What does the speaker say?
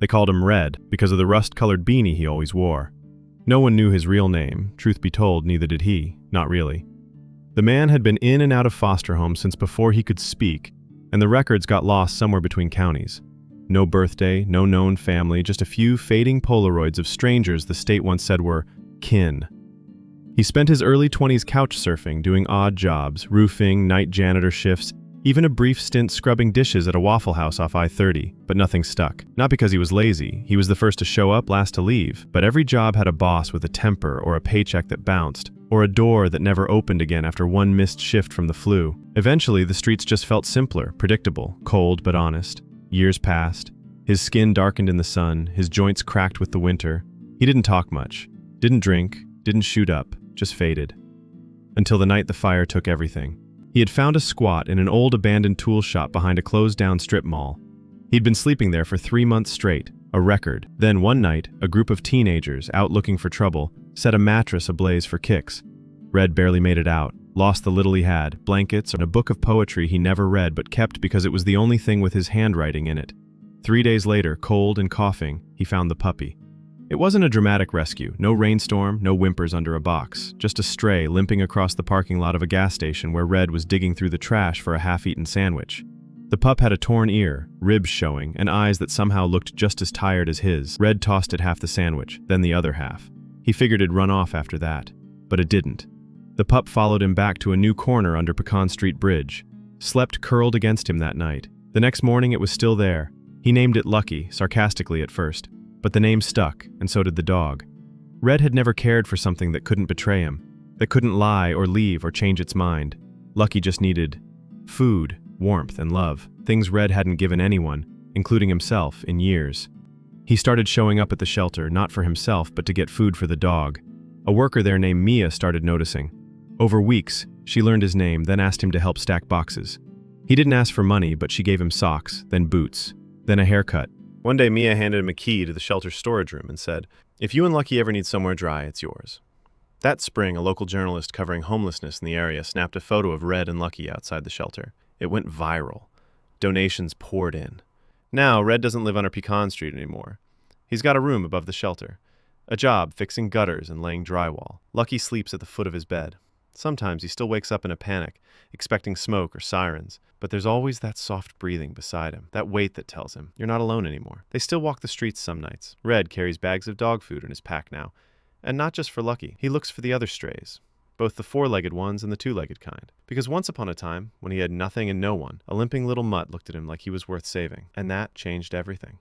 They called him Red because of the rust-colored beanie he always wore. No one knew his real name. Truth be told, neither did he. Not really. The man had been in and out of foster homes since before he could speak, and the records got lost somewhere between counties. No birthday, no known family, just a few fading Polaroids of strangers the state once said were kin. He spent his early 20s couch surfing, doing odd jobs, roofing, night janitor shifts, even a brief stint scrubbing dishes at a Waffle House off I-30, but nothing stuck. Not because he was lazy, he was the first to show up, last to leave, but every job had a boss with a temper or a paycheck that bounced, or a door that never opened again after one missed shift from the flu. Eventually, the streets just felt simpler, predictable, cold but honest. Years passed. His skin darkened in the sun, his joints cracked with the winter. He didn't talk much, didn't drink, didn't shoot up, just faded. Until the night the fire took everything. He had found a squat in an old abandoned tool shop behind a closed-down strip mall. He'd been sleeping there for 3 months straight, a record. Then one night, a group of teenagers, out looking for trouble, set a mattress ablaze for kicks. Red barely made it out, lost the little he had, blankets and a book of poetry he never read but kept because it was the only thing with his handwriting in it. 3 days later, cold and coughing, he found the puppy. It wasn't a dramatic rescue, no rainstorm, no whimpers under a box, just a stray limping across the parking lot of a gas station where Red was digging through the trash for a half-eaten sandwich. The pup had a torn ear, ribs showing, and eyes that somehow looked just as tired as his. Red tossed it half the sandwich, then the other half. He figured it'd run off after that, but it didn't. The pup followed him back to a new corner under Pecan Street Bridge. Slept curled against him that night. The next morning it was still there. He named it Lucky, sarcastically at first. But the name stuck, and so did the dog. Red had never cared for something that couldn't betray him, that couldn't lie or leave or change its mind. Lucky just needed food, warmth, and love, things Red hadn't given anyone, including himself, in years. He started showing up at the shelter, not for himself, but to get food for the dog. A worker there named Mia started noticing. Over weeks, she learned his name, then asked him to help stack boxes. He didn't ask for money, but she gave him socks, then boots, then a haircut. One day, Mia handed him a key to the shelter's storage room and said, "If you and Lucky ever need somewhere dry, it's yours." That spring, a local journalist covering homelessness in the area snapped a photo of Red and Lucky outside the shelter. It went viral. Donations poured in. Now, Red doesn't live on our Pecan Street anymore. He's got a room above the shelter, a job fixing gutters and laying drywall. Lucky sleeps at the foot of his bed. Sometimes he still wakes up in a panic, expecting smoke or sirens, but there's always that soft breathing beside him, that weight that tells him, you're not alone anymore. They still walk the streets some nights. Red carries bags of dog food in his pack now, and not just for Lucky. He looks for the other strays, both the four-legged ones and the two-legged kind. Because once upon a time, when he had nothing and no one, a limping little mutt looked at him like he was worth saving, and that changed everything.